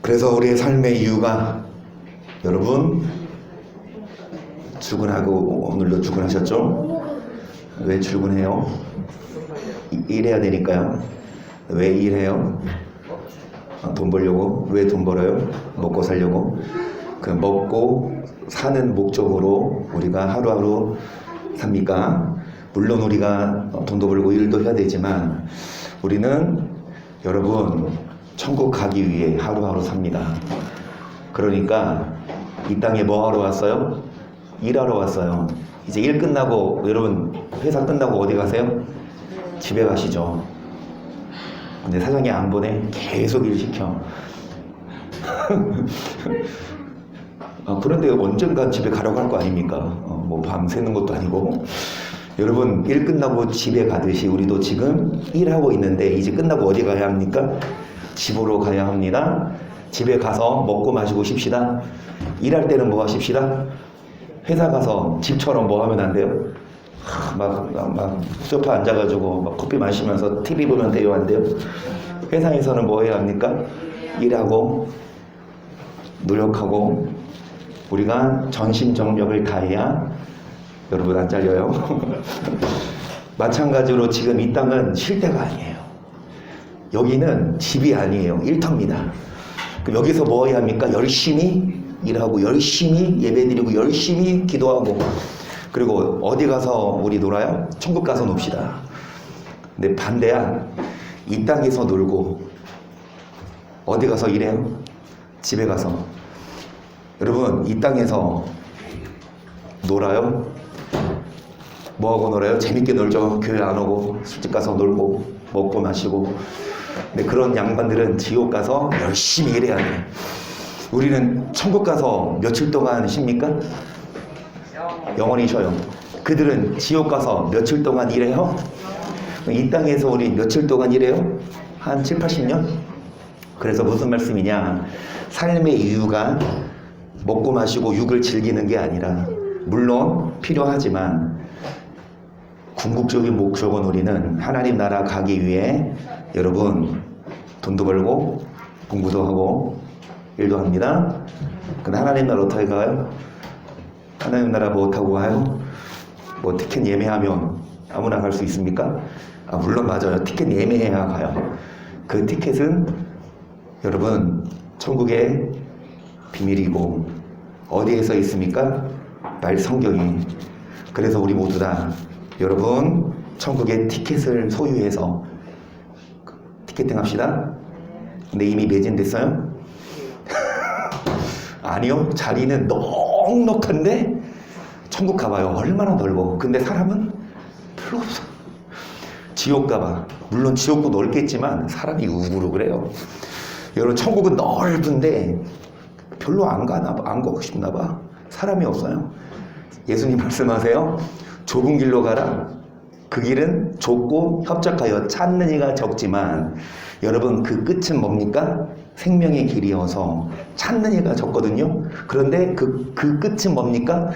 그래서 우리의 삶의 이유가 여러분 출근하고 오늘도 출근하셨죠? 왜 출근해요? 일해야 되니까요. 왜 일해요? 돈 벌려고. 왜 돈 벌어요? 먹고 살려고. 그 먹고 사는 목적으로 우리가 하루하루 삽니까? 물론 우리가 돈도 벌고 일도 해야 되지만 우리는 여러분 천국 가기 위해 하루하루 삽니다. 그러니까 이 땅에 뭐 하러 왔어요? 일하러 왔어요. 이제 일 끝나고 여러분 회사 끝나고 어디 가세요? 집에 가시죠. 근데 사장이 안 보내? 계속 일 시켜. 그런데 언젠간 집에 가라고 할 거 아닙니까? 뭐 밤새는 것도 아니고. 여러분 일 끝나고 집에 가듯이 우리도 지금 일하고 있는데 이제 끝나고 어디 가야 합니까? 집으로 가야 합니다. 집에 가서 먹고 마시고 쉽시다. 일할 때는 뭐 하십시다? 회사 가서 집처럼 뭐 하면 안 돼요? 막 소파 앉아가지고 막 커피 마시면서 TV 보면 돼요? 안 돼요? 회사에서는 뭐 해야 합니까? 일하고 노력하고 우리가 전심전력을 다해야 여러분 안 잘려요? 마찬가지로 지금 이 땅은 쉴 데가 아니에요. 여기는 집이 아니에요. 일터입니다. 여기서 뭐 해야 합니까? 열심히 일하고 열심히 예배드리고 열심히 기도하고 그리고 어디 가서 우리 놀아요? 천국 가서 놉시다. 근데 반대야. 이 땅에서 놀고 어디 가서 일해요? 집에 가서. 여러분 이 땅에서 놀아요? 뭐하고 놀아요? 재밌게 놀죠. 교회 안 오고 술집 가서 놀고 먹고 마시고. 근데 그런 양반들은 지옥 가서 열심히 일해야 돼. 우리는 천국 가서 며칠 동안 쉽니까? 영원히 쉬어요. 그들은 지옥 가서 며칠 동안 일해요? 이 땅에서 우리 며칠 동안 일해요? 한 7, 80년? 그래서 무슨 말씀이냐? 삶의 이유가 먹고 마시고 육을 즐기는 게 아니라 물론 필요하지만 궁극적인 목적은 우리는 하나님 나라 가기 위해 여러분 돈도 벌고 공부도 하고 일도 합니다. 근데 하나님 나라 어떻게 가요? 하나님 나라 뭐 타고 가요? 뭐 티켓 예매하면 아무나 갈 수 있습니까? 물론 맞아요. 티켓 예매해야 가요. 그 티켓은 여러분 천국의 비밀이고 어디에서 있습니까? 말 성경이. 그래서 우리 모두 다 여러분 천국의 티켓을 소유해서 티켓팅 합시다. 근데 이미 매진됐어요? 아니요. 자리는 넉넉한데 천국 가봐요. 얼마나 넓어. 근데 사람은 별로 없어. 지옥 가봐. 물론 지옥도 넓겠지만 사람이 우글우글해요. 여러분 천국은 넓은데 별로 안 가고 싶나 봐. 사람이 없어요. 예수님 말씀하세요. 좁은 길로 가라. 그 길은 좁고 협착하여 찾는 이가 적지만 여러분 그 끝은 뭡니까? 생명의 길이어서 찾는 이가 적거든요. 그런데 그 끝은 뭡니까?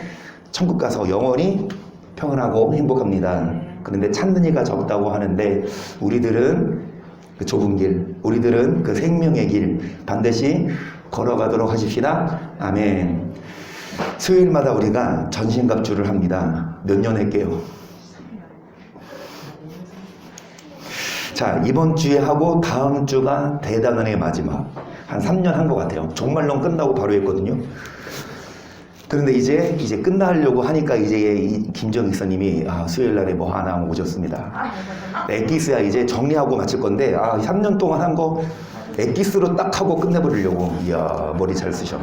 천국 가서 영원히 평안하고 행복합니다. 그런데 찾는 이가 적다고 하는데 우리들은 그 좁은 길, 우리들은 그 생명의 길 반드시 걸어가도록 하십시다. 아멘. 수요일마다 우리가 전신갑주를 합니다. 몇 년 할게요? 자, 이번 주에 하고 다음 주가 대단원의 마지막. 한 3년 한 것 같아요. 종말론 끝나고 바로 했거든요. 그런데 이제 끝나려고 하니까 이제 김정희 목사님이 수요일 날에 뭐 하나 오셨습니다. 엑기스야 이제 정리하고 마칠 건데 3년 동안 한 거 엑기스로 딱 하고 끝내버리려고. 이야 머리 잘 쓰셔.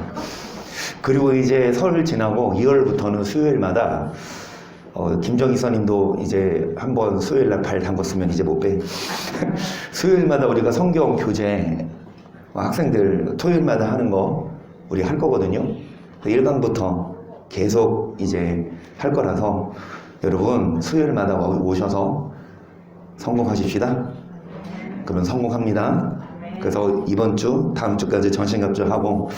그리고 이제 설 지나고 2월부터는 수요일마다 김정희 선님도 이제 한번 수요일 날 발 담궜으면 이제 못 빼. 수요일마다 우리가 성경 교재 학생들 토요일마다 하는 거 우리 할 거거든요. 1강부터 계속 이제 할 거라서 여러분 수요일마다 오셔서 성공하십시다. 그러면 성공합니다. 그래서 이번 주, 다음 주까지 전신갑주 하고,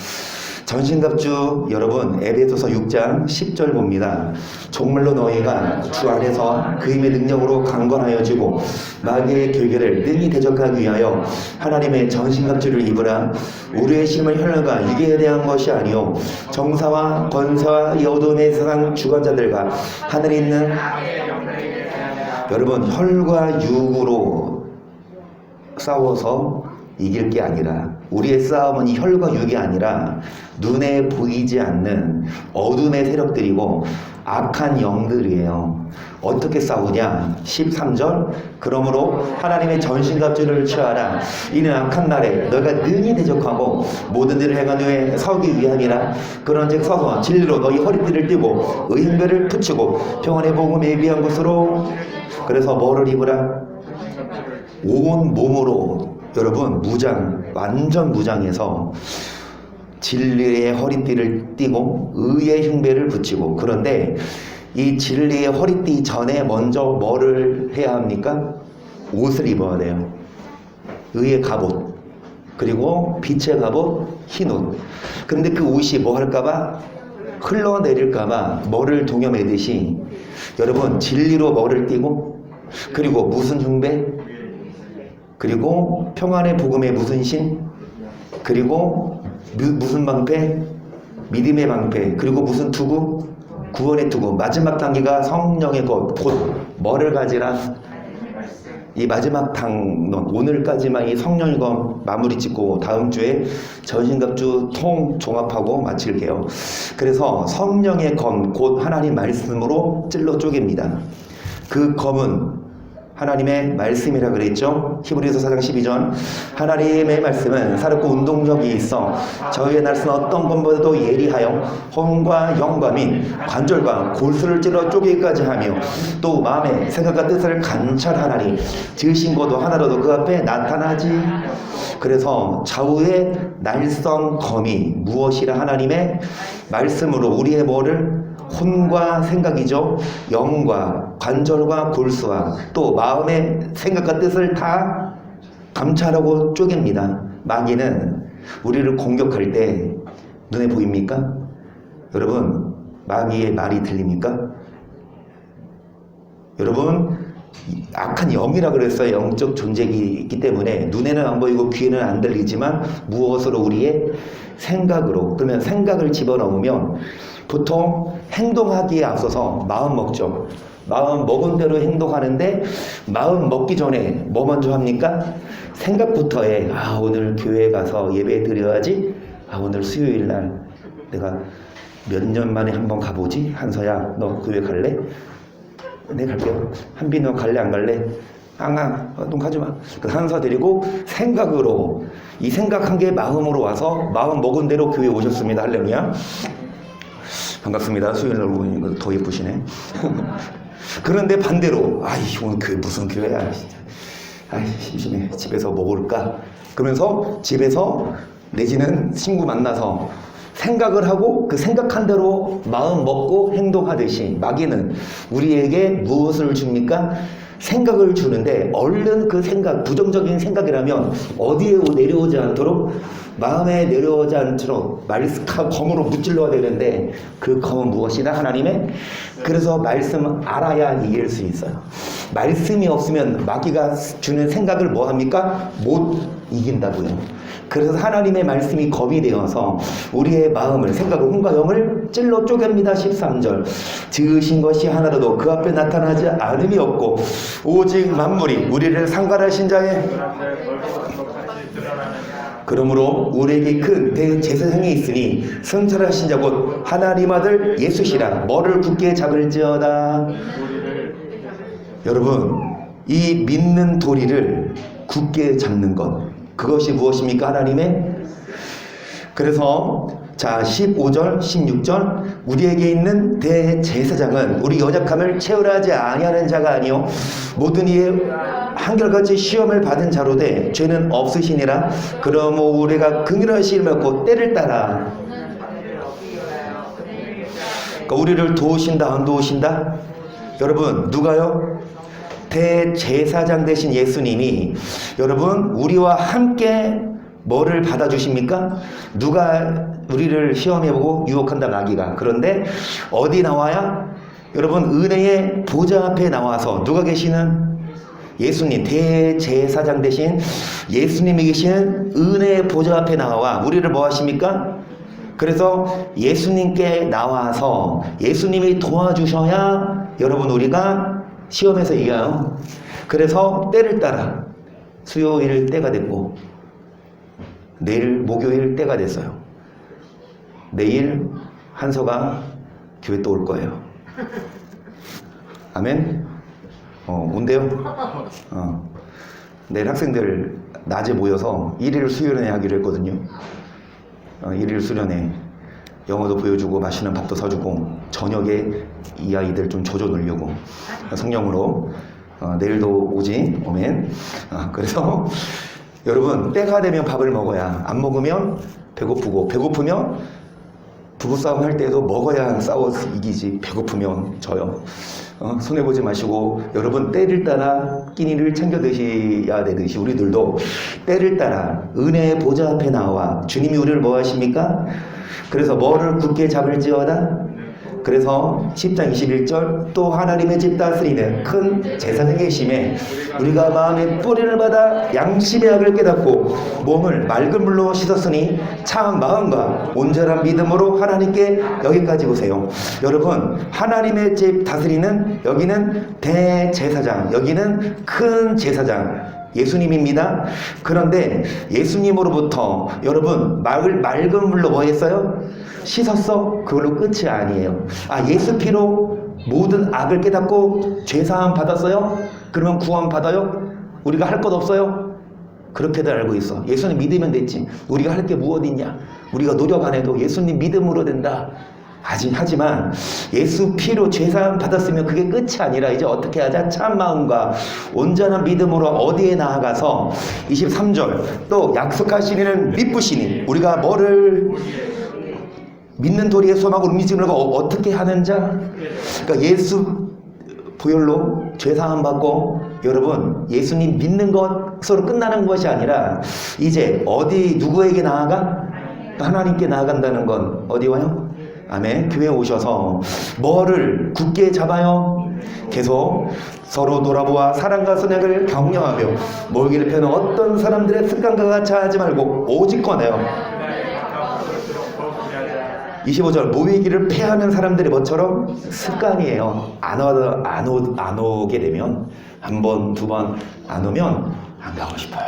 전신갑주 여러분 에베소서 6장 10절 봅니다. 정말로 너희가 주 안에서 그 힘의 능력으로 강건하여지고 마귀의 결계를 능히 대적하기 위하여 하나님의 전신갑주를 입으라. 우리의 힘을 혈과 육에 대한 것이 아니요 정사와 권세와 이 어둠의 세상 주관자들과 하늘에 있는 여러분 혈과 육으로 싸워서 이길 게 아니라 우리의 싸움은 이 혈과 육이 아니라 눈에 보이지 않는 어둠의 세력들이고 악한 영들이에요. 어떻게 싸우냐? 13절 그러므로 하나님의 전신갑주를 취하라. 이는 악한 날에 너희가 능히 대적하고 모든 일을 행한 후에 서기 위함이라. 그런즉 서서 진리로 너희 허리띠를 띠고 의인배를 붙이고 평안의 복음에 위한 것으로. 그래서 뭐를 입으라? 온 몸으로 여러분 무장, 완전 무장해서 진리의 허리띠를 띠고 의의 흉배를 붙이고. 그런데 이 진리의 허리띠 전에 먼저 뭐를 해야 합니까? 옷을 입어야 돼요. 의의 갑옷, 그리고 빛의 갑옷, 흰옷. 그런데 그 옷이 뭐 할까봐? 흘러내릴까봐 뭐를 동여매듯이 여러분 진리로 뭐를 띠고, 그리고 무슨 흉배? 그리고 평안의 복음의 무슨 신? 그리고 무슨 방패? 믿음의 방패. 그리고 무슨 투구? 구원의 투구. 마지막 단계가 성령의 것. 곧 뭐를 가지라? 이 마지막 당론, 오늘까지만 이 성령의 것 마무리 짓고 다음 주에 전신갑주 통 종합하고 마칠게요. 그래서 성령의 검, 곧 하나님 말씀으로 찔러 쪼갭니다. 그 검은 하나님의 말씀이라 그랬죠. 히브리서 4장 12절 하나님의 말씀은 살았고 운동력이 있어 저희의 날선 어떤 것보다도 예리하여 혼과 영과 및 관절과 골수를 찔러 쪼개기까지 하며 또 마음의 생각과 뜻을 관찰하나니 지으신 것도 하나라도 그 앞에 나타나지. 그래서 좌우의 날선 검이 무엇이라? 하나님의 말씀으로 우리의 뭐를? 혼과 생각이죠. 영과 관절과 골수와 또 마음의 생각과 뜻을 다 감찰하고 쪼갭니다. 마귀는 우리를 공격할 때 눈에 보입니까? 여러분 마귀의 말이 들립니까? 여러분 악한 영이라 그랬어요. 영적 존재이기 때문에 눈에는 안 보이고 귀에는 안 들리지만 무엇으로? 우리의 생각으로. 그러면 생각을 집어넣으면 보통 행동하기에 앞서서 마음 먹죠. 마음 먹은 대로 행동하는데 마음 먹기 전에 뭐 먼저 합니까? 생각부터 해. 아, 오늘 교회 가서 예배 드려야지. 아, 오늘 수요일 날 내가 몇 년 만에 한번 가보지. 한서야 너 교회 갈래? 네 갈게요. 한빈 너 갈래 안 갈래? 넌 가지마. 한서 데리고 생각으로, 이 생각한 게 마음으로 와서 마음 먹은 대로 교회 오셨습니다. 할렐루야. 반갑습니다. 수요일 날 오니까 더 예쁘시네. 그런데 반대로 아이 오늘 교회 무슨 교회야 진짜. 아이 심심해. 집에서 뭐 볼까? 그러면서 집에서 내지는 친구 만나서 생각을 하고 그 생각한 대로 마음 먹고 행동하듯이 마귀는 우리에게 무엇을 줍니까? 생각을 주는데 얼른 그 생각, 부정적인 생각이라면 어디에 내려오지 않도록, 마음에 내려오지 않도록 검으로 무찔러야 되는데 그 검은 무엇이다? 하나님의. 그래서 말씀 알아야 이길 수 있어요. 말씀이 없으면 마귀가 주는 생각을 뭐 합니까? 못 이긴다고요. 그래서 하나님의 말씀이 검이 되어서 우리의 마음을, 생각을, 혼과 영을 찔러 쪼갭니다. 13절 지으신 것이 하나라도 그 앞에 나타나지 않음이 없고 오직 만물이 우리를 상관하신 자의 그러므로 우리에게 큰 대제사장이 있으니 성찰하신 자 곧 하나님 아들 예수시라. 뭐를 굳게 잡을지어다. 여러분 이 믿는 도리를 굳게 잡는 것, 그것이 무엇입니까? 하나님의. 그래서 자 15절 16절 우리에게 있는 대제사장은 우리 연약함을 채우려 하지 아니하는 자가 아니요 모든 이에 한결같이 시험을 받은 자로되 죄는 없으시니라. 그러므로 우리가 긍휼하심을 받고 때를 따라. 그러니까 우리를 도우신다 안 도우신다? 여러분 누가요? 대제사장 되신 예수님이 여러분 우리와 함께 뭐를 받아주십니까? 누가 우리를 시험해보고 유혹한다 마귀가. 그런데 어디 나와야? 여러분 은혜의 보좌 앞에 나와서 누가 계시는? 예수님 대제사장 대신 예수님이 계시는 은혜의 보좌 앞에 나와 우리를 뭐 하십니까? 그래서 예수님께 나와서 예수님이 도와주셔야 여러분 우리가 시험에서 이겨요. 그래서 때를 따라 수요일 때가 됐고 내일 목요일 때가 됐어요. 내일 한서가 교회 또 올 거예요. 아멘? 온대요? 내일 학생들 낮에 모여서 1일 수련회 하기로 했거든요. 1일 수련회 영어도 보여주고 맛있는 밥도 사주고 저녁에 이 아이들 좀 조져 놀려고 성령으로 내일도 오지. 아멘. 그래서 여러분 때가 되면 밥을 먹어야 안 먹으면 배고프고 배고프면 부부싸움 할 때도 먹어야 싸워서 이기지 배고프면 져요. 손해보지 마시고 여러분 때를 따라 끼니를 챙겨 드셔야 되듯이 우리들도 때를 따라 은혜의 보좌 앞에 나와 주님이 우리를 뭐 하십니까? 그래서 뭐를 굳게 잡을지어다. 그래서 10장 21절 또 하나님의 집 다스리는 큰 제사장의 계심에 우리가 마음의 뿌리를 받아 양심의 악을 깨닫고 몸을 맑은 물로 씻었으니 참 마음과 온전한 믿음으로 하나님께 여기까지 보세요. 여러분 하나님의 집 다스리는 여기는 대제사장 여기는 큰 제사장 예수님입니다. 그런데 예수님으로부터 여러분 맑은 물로 뭐 했어요? 씻었어? 그걸로 끝이 아니에요. 예수 피로 모든 악을 깨닫고 죄사함 받았어요? 그러면 구원 받아요? 우리가 할 것 없어요? 그렇게들 알고 있어. 예수님 믿으면 됐지. 우리가 할 게 무엇 있냐? 우리가 노력 안 해도 예수님 믿음으로 된다. 하지만 예수 피로 죄사함 받았으면 그게 끝이 아니라 이제 어떻게 하자? 참 마음과 온전한 믿음으로 어디에 나아가서 23절 또 약속하시니는 믿으시니 우리가 뭐를 믿는 도리의 소망으로 움직임을 어떻게 하는 자? 그러니까 예수 보혈로 죄사함 받고 여러분 예수님 믿는 것으로 끝나는 것이 아니라 이제 어디 누구에게 나아가? 하나님께 나아간다는 건 어디 와요? 아멘. 교회에 오셔서 뭐를 굳게 잡아요? 계속 서로 돌아보아 사랑과 선행을 격려하며 모이기를 펴는 어떤 사람들의 습관과 같이 하지 말고 오직 꺼내요. 25절 모이기를 패하는 사람들이 뭐처럼 습관이에요. 안 오게 되면 한 번, 두 번 안 오면 안 가고 싶어요.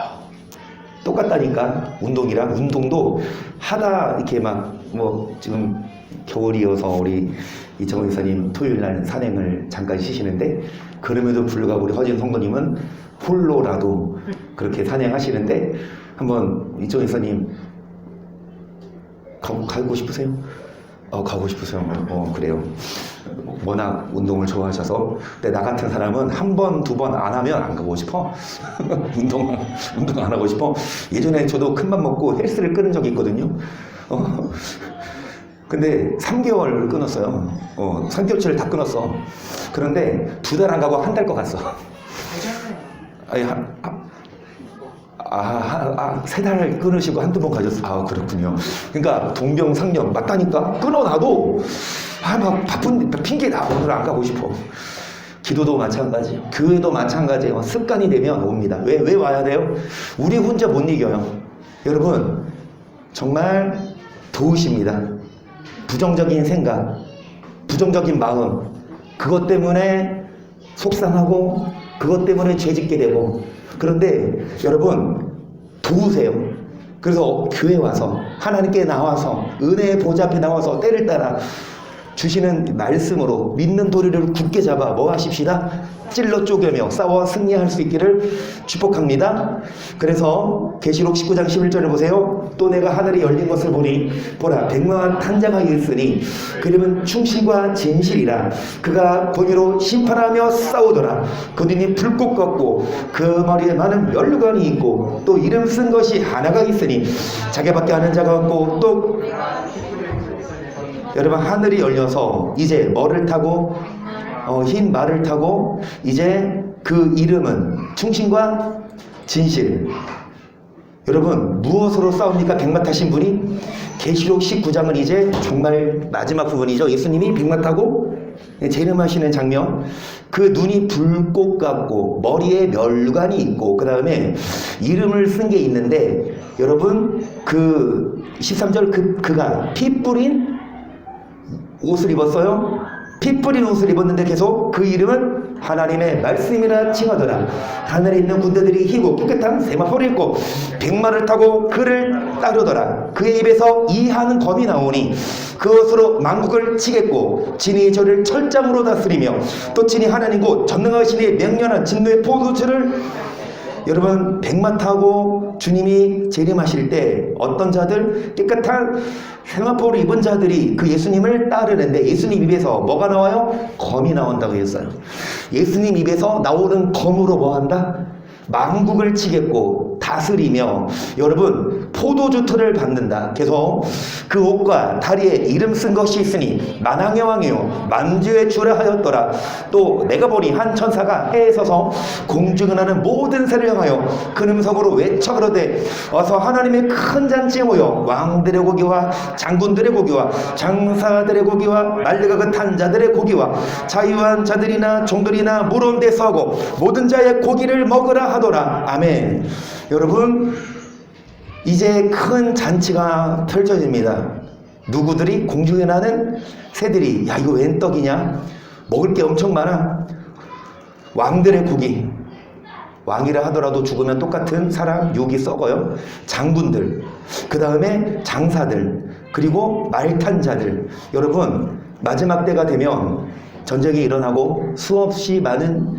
똑같다니까. 운동도 하다 이렇게 막 뭐 지금 겨울이어서 우리 이정훈 이사님 토요일날 산행을 잠깐 쉬시는데 그럼에도 불구하고 우리 허진 성도님은 홀로라도 그렇게 산행하시는데 한번 이정훈 이사님 가고 싶으세요? 가고 싶으세요. 그래요. 워낙 운동을 좋아하셔서. 근데 나 같은 사람은 한 번, 두 번 안 하면 안 가고 싶어. 운동 안 하고 싶어. 예전에 저도 큰맘 먹고 헬스를 끊은 적이 있거든요. 근데 3개월 끊었어요. 3개월치를 다 끊었어. 그런데 2달 안 가고 한 달 거 갔어. 아니, 3달 끊으시고 한두 번 가셨어. 그렇군요. 그러니까 동병상련 맞다니까. 끊어놔도 막 바쁜 핑계 나 오늘 안 가고 싶어. 기도도 마찬가지, 교회도 마찬가지예요. 습관이 되면 옵니다. 왜 와야 돼요? 우리 혼자 못 이겨요. 여러분 정말 도우십니다. 부정적인 생각, 부정적인 마음, 그것 때문에 속상하고 그것 때문에 죄짓게 되고. 그런데 여러분 도우세요. 그래서 교회 와서 하나님께 나와서 은혜의 보좌 앞에 나와서 때를 따라 주시는 말씀으로 믿는 도리를 굳게 잡아 뭐 하십시다? 찔러 쪼개며 싸워 승리할 수 있기를 축복합니다. 그래서 계시록 19장 11절을 보세요. 또 내가 하늘이 열린 것을 보니 보라 백마와 탄자가 있으니 그림은 충신과 진실이라. 그가 공의로 심판하며 싸우더라. 그 눈이 불꽃 같고 그 머리에 많은 면류관이 있고 또 이름 쓴 것이 하나가 있으니 자기밖에 아는 자가 없고 또 여러분 하늘이 열려서 이제 뭐를 타고 흰 말을 타고 이제 그 이름은 충신과 진실. 여러분 무엇으로 싸웁니까? 백마 타신 분이 계시록 19장은 이제 정말 마지막 부분이죠. 예수님이 백마 타고 재림하시는 장면. 그 눈이 불꽃 같고 머리에 멸관이 있고 그 다음에 이름을 쓴 게 있는데 여러분 그 13절 그가 피 뿌린 옷을 입었어요. 피 뿌린 옷을 입었는데 계속 그 이름은 하나님의 말씀이라 칭하더라. 하늘에 있는 군대들이 희고 깨끗한 세마포를 입고 백마를 타고 그를 따르더라. 그의 입에서 이하는 검이 나오니 그것으로 만국을 치겠고 진이 저를 철장으로 다스리며 또 진이 하나님고 전능하시니 맹렬한 진노의 포도주를. 여러분 백마 타고 주님이 재림하실 때 어떤 자들? 깨끗한 세마포를 입은 자들이 그 예수님을 따르는데 예수님 입에서 뭐가 나와요? 검이 나온다고 했어요. 예수님 입에서 나오는 검으로 뭐 한다? 만국을 치겠고 다스리며 여러분 포도주 틀을 받는다. 그래서 그 옷과 다리에 이름 쓴 것이 있으니 만왕의 왕이요 만주의 주라 하였더라. 또 내가 보니 한 천사가 해에 서서 공중에 나는 모든 새를 향하여 큰 음성으로 외쳐 그러되 어서 하나님의 큰 잔치에 모여 왕들의 고기와 장군들의 고기와 장사들의 고기와 말려가 그 탄 자들의 고기와 자유한 자들이나 종들이나 무거운 데서 하고 모든 자의 고기를 먹으라 하더라. 아멘. 여러분 이제 큰 잔치가 펼쳐집니다. 누구들이? 공중에 나는 새들이. 야 이거 웬 떡이냐? 먹을 게 엄청 많아. 왕들의 고기. 왕이라 하더라도 죽으면 똑같은 사람 육이 썩어요. 장군들, 그 다음에 장사들, 그리고 말탄 자들. 여러분 마지막 때가 되면 전쟁이 일어나고 수없이 많은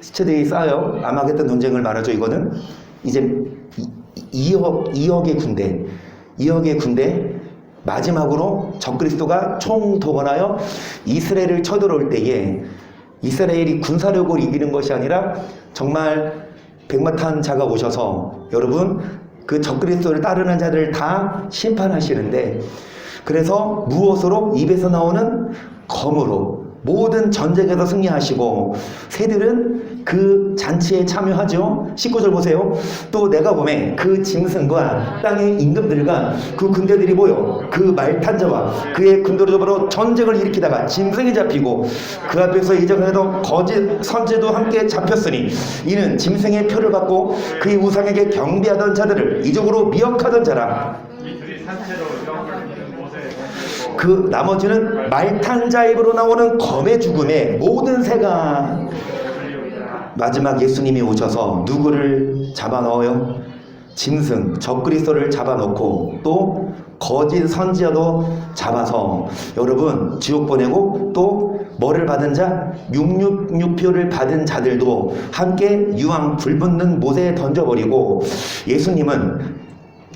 시체들이 쌓여요. 아마겟돈 전쟁을 말하죠. 이거는 이제 2억의 군대 마지막으로 적그리스도가 총동원하여 이스라엘을 쳐들어올 때에 이스라엘이 군사력으로 이기는 것이 아니라 정말 백마 탄 자가 오셔서 여러분 그 적그리스도를 따르는 자들을 다 심판하시는데 그래서 무엇으로? 입에서 나오는 검으로 모든 전쟁에서 승리하시고 새들은 그 잔치에 참여하죠. 19절 보세요. 또 내가 보매 그 짐승과 땅의 임금들과 그 군대들이 모여 그 말탄자와 그의 군대로 잡으러 전쟁을 일으키다가 짐승이 잡히고 그 앞에서 이전에도 거짓 선지도 함께 잡혔으니 이는 짐승의 표를 받고 그의 우상에게 경배하던 자들을 이적으로 미혹하던 자라. 그 나머지는 말탄자 입으로 나오는 검의 죽음에 모든 새가. 마지막 예수님이 오셔서 누구를 잡아넣어요? 짐승, 적그리스도를 잡아넣고 또 거짓 선지자도 잡아서 여러분 지옥 보내고 또 뭐를 받은 자? 666표를 받은 자들도 함께 유황 불붙는 못에 던져버리고 예수님은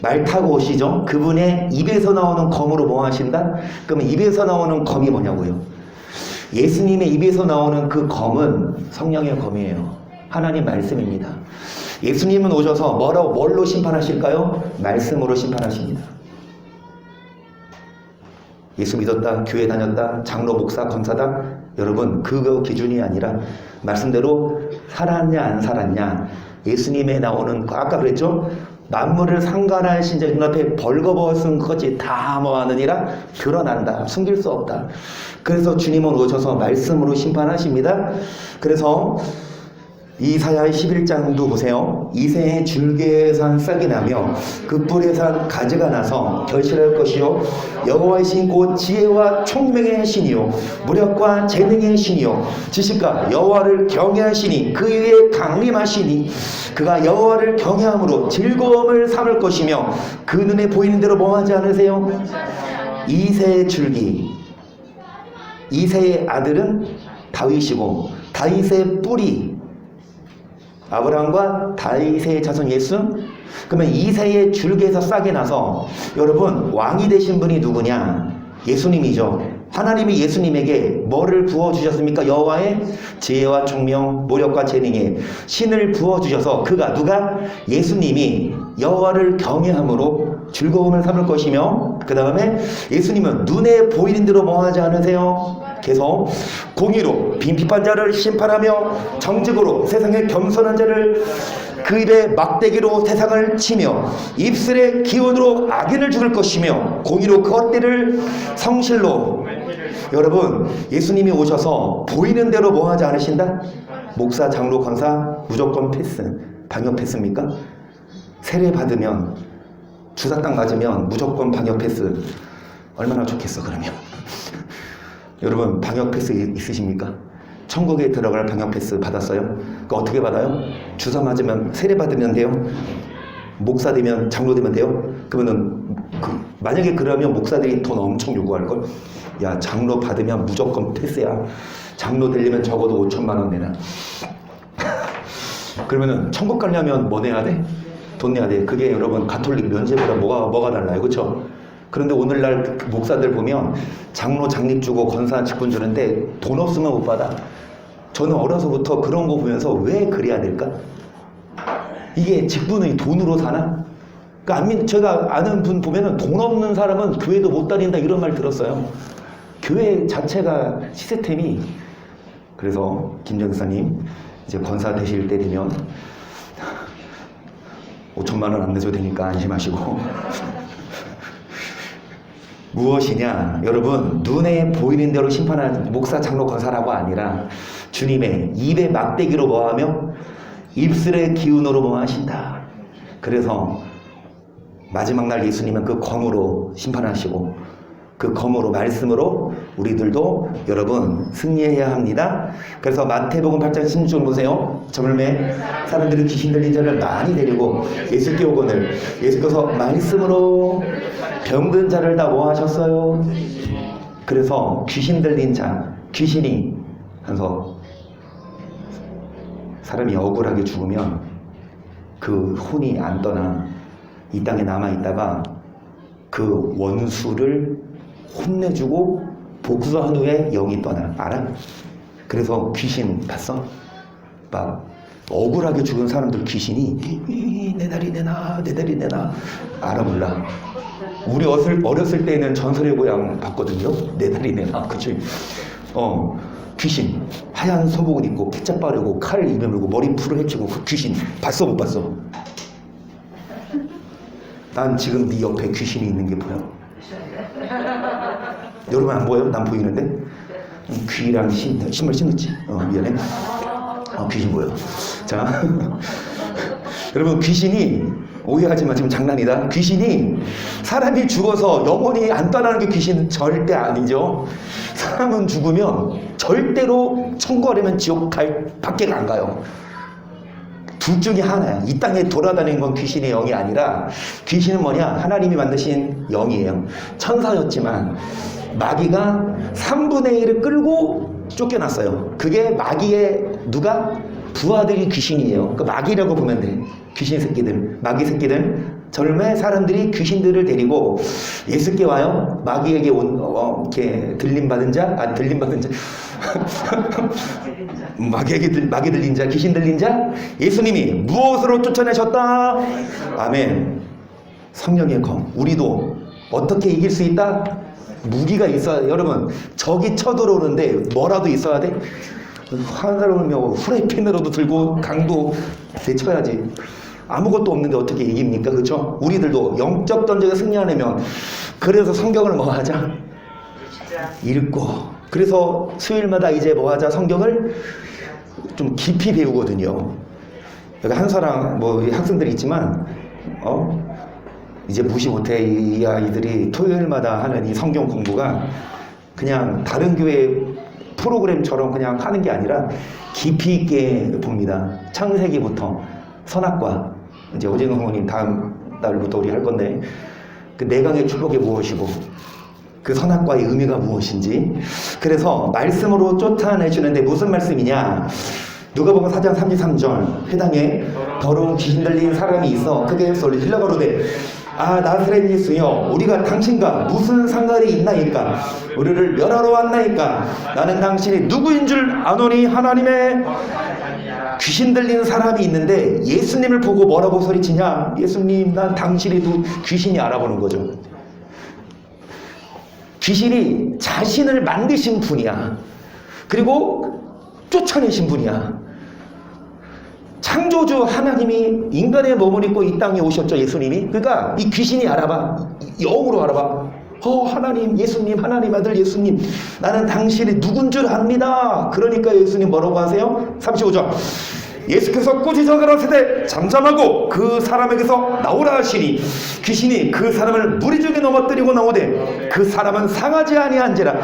말 타고 오시죠. 그분의 입에서 나오는 검으로 뭐 하신다? 그러면 입에서 나오는 검이 뭐냐고요? 예수님의 입에서 나오는 그 검은 성령의 검이에요. 하나님 말씀입니다. 예수님은 오셔서 뭘로 심판하실까요? 말씀으로 심판하십니다. 예수 믿었다, 교회 다녔다, 장로, 목사, 권사다. 여러분 그거 기준이 아니라 말씀대로 살았냐 안 살았냐. 예수님에 나오는 아까 그랬죠? 만물을 상관하신 자 눈앞에 벌거벗은 것이 다 뭐하느니라 드러난다. 숨길 수 없다. 그래서 주님은 오셔서 말씀으로 심판하십니다. 그래서 이사야 11장도 보세요. 이새의 줄기에서 싹이 나며 그 뿔에서 가지가 나서 결실할 것이요 여호와의 신 곧 지혜와 총명의 신이요 무력과 재능의 신이요 지식과 여호와를 경외하시니 그 위에 강림하시니 그가 여호와를 경외함으로 즐거움을 삼을 것이며 그 눈에 보이는 대로 뭐하지 않으세요? 이새의 줄기. 이새의 아들은 다윗이고 다윗의 뿔이 아브라함과 다윗의 자손 예수. 그러면 이새의 줄기에서 싹이 나서 여러분 왕이 되신 분이 누구냐? 예수님이죠. 하나님이 예수님에게 뭐를 부어주셨습니까? 여호와의 지혜와 총명, 모력과 재능에 신을 부어주셔서 그가 누가? 예수님이 여호와를 경외함으로 즐거움을 삼을 것이며 그 다음에 예수님은 눈에 보이는 대로 뭐하지 않으세요? 계속 공의로 빈핍한 자를 심판하며 정직으로 세상의 겸손한 자를 그 입에 막대기로 세상을 치며 입술의 기운으로 악인을 죽일 것이며 공의로 그 헛되를 성실로. 여러분, 예수님이 오셔서 보이는 대로 뭐 하지 않으신다? 목사, 장로, 권사 무조건 패스, 방역 패스입니까? 세례 받으면, 주사 딱 맞으면 무조건 방역 패스. 얼마나 좋겠어 그러면. 여러분, 방역 패스 있으십니까? 천국에 들어갈 방역 패스 받았어요? 그거 어떻게 받아요? 주사 맞으면, 세례 받으면 돼요? 목사 되면, 장로 되면 돼요? 그러면은 만약에 그러면 목사들이 돈 엄청 요구할걸? 야, 장로 받으면 무조건 패스야. 장로 되려면 적어도 5천만 원 내놔. 그러면은 천국 가려면 뭐 내야 돼? 돈 내야 돼. 그게 여러분 가톨릭 면제보다 뭐가 달라요, 그렇죠? 그런데 오늘날 목사들 보면 장로 장립 주고 권사 직분 주는데 돈 없으면 못 받아. 저는 어려서부터 그런 거 보면서 왜 그래야 될까? 이게 직분이 돈으로 사나? 그러니까 제가 아는 분 보면은 돈 없는 사람은 교회도 못 다닌다 이런 말 들었어요. 교회 자체가 시스템이. 그래서 김정사님 이제 권사 되실 때 되면 5천만 원 안 내줘도 되니까 안심하시고. 무엇이냐? 여러분, 눈에 보이는 대로 심판하는 목사, 장로, 권사라고 아니라 주님의 입에 막대기로 뭐하며 입술의 기운으로 뭐하신다. 그래서 마지막 날 예수님은 그 검으로 심판하시고 그 검으로 말씀으로 우리들도 여러분 승리해야 합니다. 그래서 마태복음 8장 16절 보세요. 저물매 사람들이 귀신 들린 자를 많이 데리고 예수께 오거늘 예수께서 말씀으로 병든 자를 다 뭐 하셨어요? 그래서 귀신 들린 자, 귀신이 하면서 사람이 억울하게 죽으면 그 혼이 안 떠나 이 땅에 남아있다가 그 원수를 혼내주고 복수한 후에 영이 떠나. 알아? 그래서 귀신 봤어? 막 억울하게 죽은 사람들 귀신이 내 다리 내놔 내 다리 내놔. 알아 몰라? 우리 어렸을 때는 전설의 고향 봤거든요. 내 다리 내놔. 그치? 귀신 하얀 소복을 입고 케첩 바르고 칼 입에 물고 머리 풀을 헤치고 그 귀신 봤어 못 봤어? 난 지금 네 옆에 귀신이 있는 게 보여. 여러분 안 보여요? 난 보이는데? 귀랑 신발 신었지? 미안해. 귀신 보여. 자, 여러분 귀신이 오해하지 마. 지금 장난이다. 귀신이 사람이 죽어서 영혼이 안 떠나는 게 귀신은 절대 아니죠. 사람은 죽으면 절대로 천국 가려면 지옥 밖에 안 가요. 둘 중에 하나야. 이 땅에 돌아다니는 건 귀신의 영이 아니라 귀신은 뭐냐? 하나님이 만드신 영이에요. 천사였지만 마귀가 3분의 1을 끌고 쫓겨났어요. 그게 마귀의 누가? 부하들이 귀신이에요. 그 마귀라고 보면 돼. 귀신 새끼들, 마귀 새끼들. 젊은 사람들이 귀신들을 데리고 예수께 와요. 마귀에게 이렇게 들림받은 자, 마귀 들린 자, 귀신 들린 자, 예수님이 무엇으로 쫓아내셨다? 아멘. 성령의 검. 우리도 어떻게 이길 수 있다? 무기가 있어야 돼. 여러분, 적이 쳐들어오는데 뭐라도 있어야 돼? 화살이며 후라이팬으로도 들고 강도 대쳐야지. 아무것도 없는데 어떻게 이깁니까? 그렇죠? 우리들도 영적 전쟁에 승리하려면 그래서 성경을 뭐 하자? 읽고. 그래서 수요일마다 이제 뭐 하자? 성경을 좀 깊이 배우거든요. 여기 한사랑 뭐 학생들이 있지만 이제 무시 못해. 이 아이들이 토요일마다 하는 이 성경 공부가 그냥 다른 교회 프로그램처럼 그냥 하는 게 아니라 깊이 있게 봅니다. 창세기부터 선악과, 이제 오징어 성모님 다음 달부터 우리 할 건데 그 내강의 축복이 무엇이고 그 선악과의 의미가 무엇인지. 그래서 말씀으로 쫓아내주는데 무슨 말씀이냐? 누가복음 4장 33절. 회당에 더러운 귀신 들린 사람이 있어 크게 소리 질러 가로되 아 나사렛 예수여 우리가 당신과 무슨 상관이 있나이까? 우리를 멸하러 왔나이까? 나는 당신이 누구인 줄 아노니. 하나님의 귀신 들린 사람이 있는데 예수님을 보고 뭐라고 소리치냐? 예수님 난 당신이 귀신이 알아보는 거죠. 귀신이 자신을 만드신 분이야. 그리고 쫓아내신 분이야. 창조주 하나님이 인간의 몸을 입고 이 땅에 오셨죠, 예수님이. 그러니까 이 귀신이 알아봐. 영으로 알아봐. 하나님, 예수님, 하나님 아들 예수님, 나는 당신이 누군 줄 압니다. 그러니까 예수님 뭐라고 하세요? 35절. 예수께서 꾸짖어 가라사대 잠잠하고 그 사람에게서 나오라 하시니 귀신이 그 사람을 무리 중에 넘어뜨리고 나오되 그 사람은 상하지 아니한지라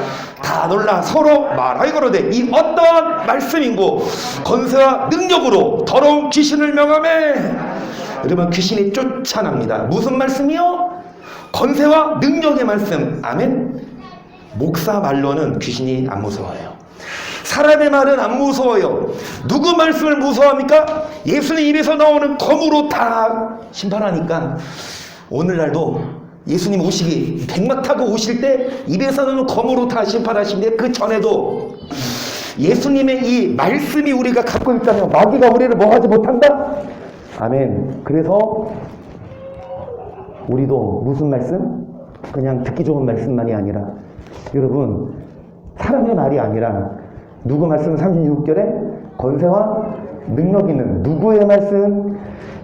다 놀라 서로 말하이거로되 이 어떠한 말씀인고 권세와 능력으로 더러운 귀신을 명하매. 여러분, 귀신이 쫓아납니다. 무슨 말씀이요? 권세와 능력의 말씀. 아멘. 목사 말로는 귀신이 안 무서워요. 사람의 말은 안 무서워요. 누구 말씀을 무서워합니까? 예수님 입에서 나오는 검으로 다 심판하니까. 오늘날도 예수님 오시기 백마 타고 오실 때 입에서 나오는 검으로 다 심판하시는데, 그 전에도 예수님의 이 말씀이 우리가 갖고 있다면 마귀가 우리를 뭐 하지 못한다? 아멘. 그래서 우리도 무슨 말씀? 그냥 듣기 좋은 말씀만이 아니라, 여러분, 사람의 말이 아니라 누구 말씀? 36절에 권세와 능력 있는 누구의 말씀?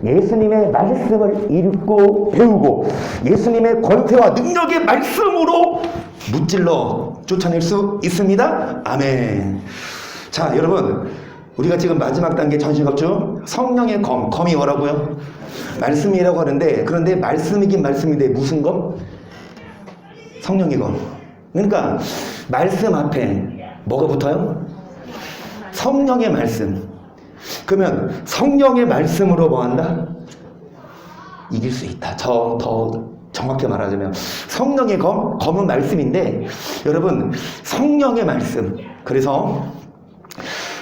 예수님의 말씀을 읽고 배우고 예수님의 권세와 능력의 말씀으로 무찔러 쫓아낼 수 있습니다. 아멘. 자, 여러분, 우리가 지금 마지막 단계 전신갑주 성령의 검이 뭐라고요? 말씀이라고 하는데, 그런데 말씀이긴 말씀인데 무슨 검? 성령의 검. 그러니까 말씀 앞에 뭐가 붙어요? 성령의 말씀. 그러면 성령의 말씀으로 뭐 한다? 이길 수 있다. 더 정확히 말하자면 성령의 검은 말씀인데, 여러분, 성령의 말씀. 그래서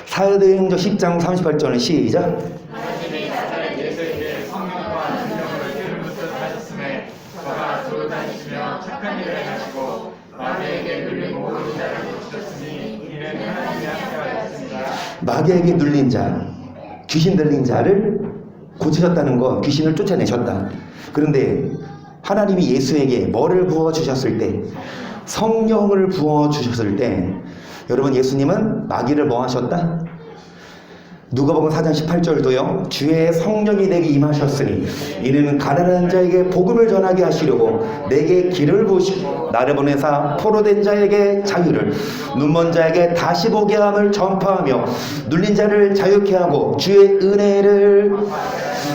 사도행전 10장 38절 시작. 하나님이 나사렛 예수에게 성령과 능력으로 기름부터 하셨음에 저가 돌아다니시며 착한 일을 행하시고 마귀에게 눌린 모든 자를 고치셨으니 이는 하나님이 함께하였습니다. 마귀에게 눌린 자, 귀신 들린 자를 고치셨다는 건 귀신을 쫓아내셨다. 그런데 하나님이 예수에게 뭐를 부어주셨을 때? 성령을 부어주셨을 때, 여러분, 예수님은 마귀를 뭐 하셨다? 누가복음 4장 18절도요. 주의 성령이 내게 임하셨으니 이는 가난한 자에게 복음을 전하게 하시려고 내게 길을 보시고 나를 보내사 포로된 자에게 자유를, 눈먼 자에게 다시 보게 함을 전파하며 눌린 자를 자유케 하고 주의 은혜를.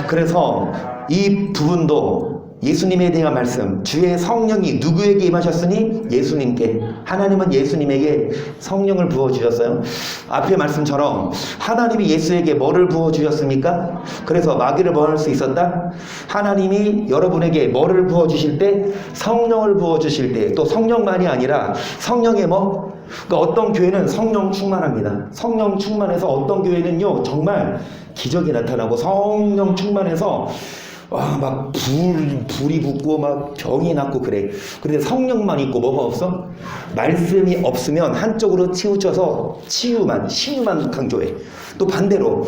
그래서 이 부분도 예수님에 대한 말씀, 주의 성령이 누구에게 임하셨으니? 예수님께. 하나님은 예수님에게 성령을 부어주셨어요. 앞의 말씀처럼 하나님이 예수에게 뭐를 부어주셨습니까? 그래서 마귀를 뭐 할 수 있었다? 하나님이 여러분에게 뭐를 부어주실 때? 성령을 부어주실 때, 또 성령만이 아니라 성령의 뭐? 그러니까 어떤 교회는 성령 충만합니다. 성령 충만해서 어떤 교회는요, 정말 기적이 나타나고 성령 충만해서 막 불이 붙고 막 병이 났고 그래. 그런데 성령만 있고 뭐가 없어? 말씀이 없으면 한쪽으로 치우쳐서 신유만 강조해. 또 반대로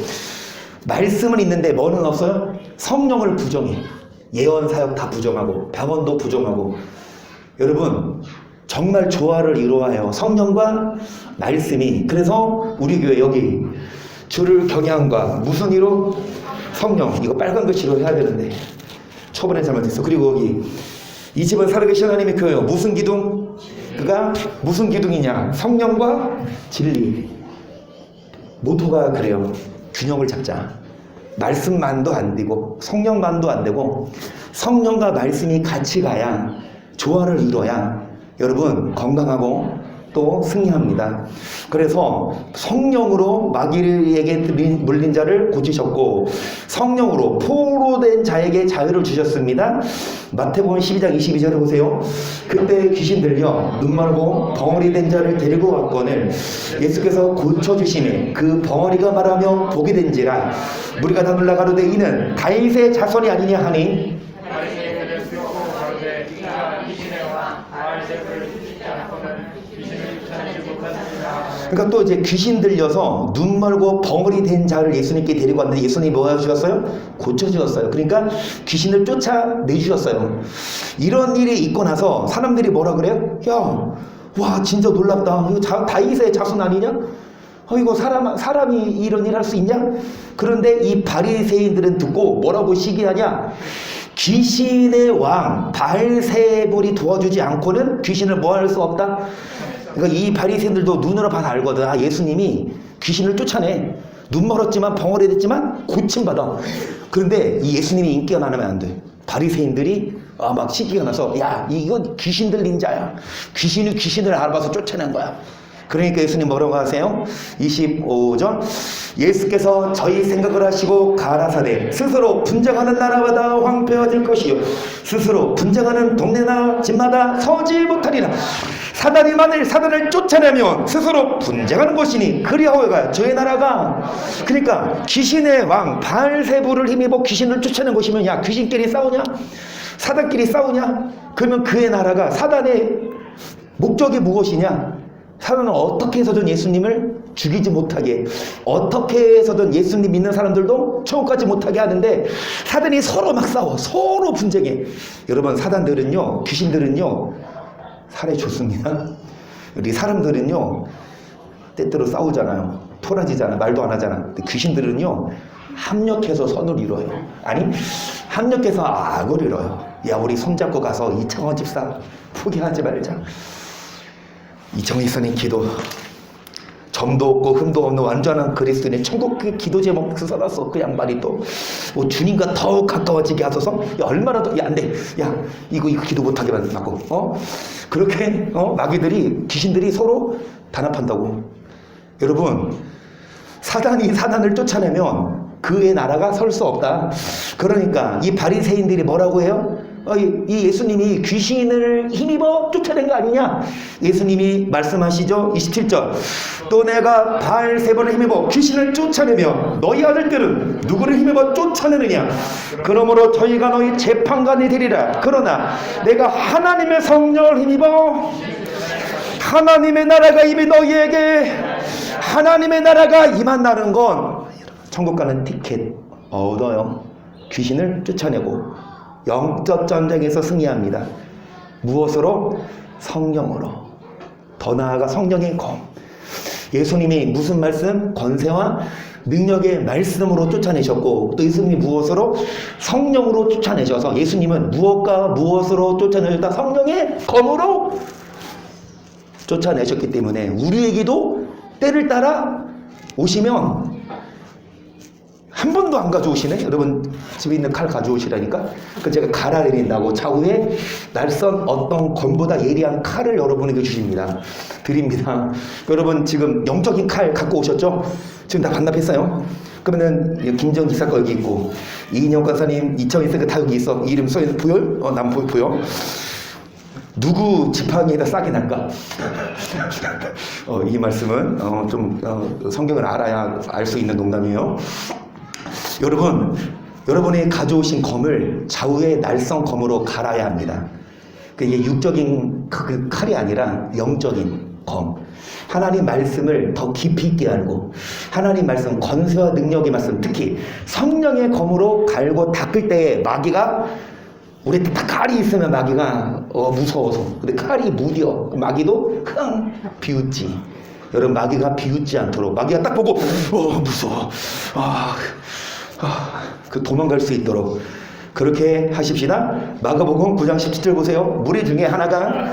말씀은 있는데 뭐는 없어요? 성령을 부정해. 예언 사역 다 부정하고 병원도 부정하고. 여러분, 정말 조화를 이루어요, 성령과 말씀이. 그래서 우리 교회 여기 주를 경외함과 무슨 이로? 성령. 이거 빨간 글씨로 해야 되는데 초반에 잘못했어. 그리고 여기 이 집은 살아계신 하나님의 교회요. 무슨 기둥? 그가 무슨 기둥이냐? 성령과 진리. 모토가 그래요. 균형을 잡자. 말씀만도 안 되고 성령만도 안 되고 성령과 말씀이 같이 가야, 조화를 이뤄야 여러분 건강하고 또 승리합니다. 그래서 성령으로 마귀에게 물린 자를 고치셨고 성령으로 포로된 자에게 자유를 주셨습니다. 마태복음 12장 22절에 보세요. 그때 귀신 들려 눈마르고 벙어리 된 자를 데리고 왔거늘 예수께서 고쳐주시매 그 벙어리가 말하며 복이 된지라 무리가 다 놀라가로되 이는 다윗의 자손이 아니냐 하니. 그러니까 또 이제 귀신 들려서 눈 멀고 벙어리 된 자를 예수님께 데리고 왔는데 예수님이 뭐 해주셨어요? 고쳐주셨어요. 그러니까 귀신을 쫓아내주셨어요. 이런 일이 있고 나서 사람들이 뭐라 그래요? 야, 와 진짜 놀랍다. 이거 다윗의 자손 아니냐? 이거 사람이 이런 일 할 수 있냐? 그런데 이 바리새인들은 듣고 뭐라고 시기하냐? 귀신의 왕 바알세불이 도와주지 않고는 귀신을 뭐 할 수 없다? 그러니까 이 바리새인들도 눈으로 봐서 알거든. 예수님이 귀신을 쫓아내. 눈 멀었지만 벙어리 됐지만 고침받아. 그런데 이 예수님이 인기가 많으면 안 돼. 바리새인들이 막 시기가 나서 야 이건 귀신 들린 자야. 귀신이 귀신을 알아봐서 쫓아낸 거야. 그러니까 예수님 뭐라고 하세요? 25절 예수께서 저희 생각을 하시고 가라사대 스스로 분쟁하는 나라마다 황폐해질 것이요 스스로 분쟁하는 동네나 집마다 서지 못하리라. 사단이 만일 사단을 쫓아내면 스스로 분쟁하는 것이니 그리하여가 저의 나라가. 그러니까 귀신의 왕 바알세불을 힘입어 귀신을 쫓아낸 것이면 야 귀신끼리 싸우냐? 사단끼리 싸우냐? 그러면 그의 나라가. 사단의 목적이 무엇이냐? 사단은 어떻게 해서든 예수님을 죽이지 못하게, 어떻게 해서든 예수님 믿는 사람들도 천국 가지 못하게 하는데 사단이 서로 막 싸워. 서로 분쟁해. 여러분 사단들은요, 귀신들은요 살해 좋습니다. 우리 사람들은요 때때로 싸우잖아요. 토라지잖아. 말도 안 하잖아. 근데 귀신들은요 합력해서 선을 이뤄요. 아니 합력해서 악을 이뤄요. 야 우리 손잡고 가서 이창원 집사 포기하지 말자. 이창원 집사님 기도 점도 없고 흠도 없는 완전한 그리스도인의 천국 그 기도 제목 써놨어. 그 양반이 또 뭐 주님과 더욱 가까워지게 하소서. 야 얼마나 더 야 안돼. 야 이거 기도 못하게 만든다고. 그렇게 마귀들이 귀신들이 서로 단합한다고. 여러분 사단이 사단을 쫓아내면 그의 나라가 설 수 없다. 그러니까 이 바리새인들이 뭐라고 해요? 이 예수님이 귀신을 힘입어 쫓아낸 거 아니냐? 예수님이 말씀하시죠. 27절 또 내가 바알세불을 힘입어 귀신을 쫓아내며 너희 아들들은 누구를 힘입어 쫓아내느냐? 그러므로 저희가 너희 재판관이 되리라. 그러나 내가 하나님의 성령을 힘입어 하나님의 나라가 이미 너희에게 하나님의 나라가 임한다는 건 천국 가는 티켓 얻어요. 귀신을 쫓아내고 영적 전쟁에서 승리합니다. 무엇으로? 성령으로. 더 나아가 성령의 검. 예수님이 무슨 말씀? 권세와 능력의 말씀으로 쫓아내셨고 또 예수님이 무엇으로? 성령으로 쫓아내셔서 예수님은 무엇과 무엇으로 쫓아내셨다? 성령의 검으로 쫓아내셨기 때문에 우리에게도 때를 따라 오시면 한 번도 안 가져오시네. 여러분 집에 있는 칼 가져오시라니까. 그 제가 갈아내린다고 차후에 날선 어떤 검보다 예리한 칼을 여러분에게 주십니다. 드립니다. 여러분 지금 영적인 칼 갖고 오셨죠? 지금 다 반납했어요. 그러면은 김정 기사 거 여기 있고 이인영 권사님 이청희 선생님 다 여기 있어. 이름 써있는 보여? 남 보여? 누구 지팡이에다 싹이 날까? 이 말씀은 좀 성경을 알아야 알 수 있는 농담이에요. 여러분, 여러분이 가져오신 검을 좌우의 날선 검으로 갈아야 합니다. 이게 육적인 그 칼이 아니라 영적인 검. 하나님 말씀을 더 깊이 있게 알고 하나님 말씀, 권세와 능력의 말씀, 특히 성령의 검으로 갈고 닦을 때에 마귀가 우리 딱 칼이 있으면 마귀가 무서워서. 근데 칼이 무뎌. 마귀도 흥 비웃지. 여러분 마귀가 비웃지 않도록 마귀가 딱 보고 무서워. 그 도망갈 수 있도록 그렇게 하십시다. 마가복음 9장 17절 보세요. 무리 중에 하나가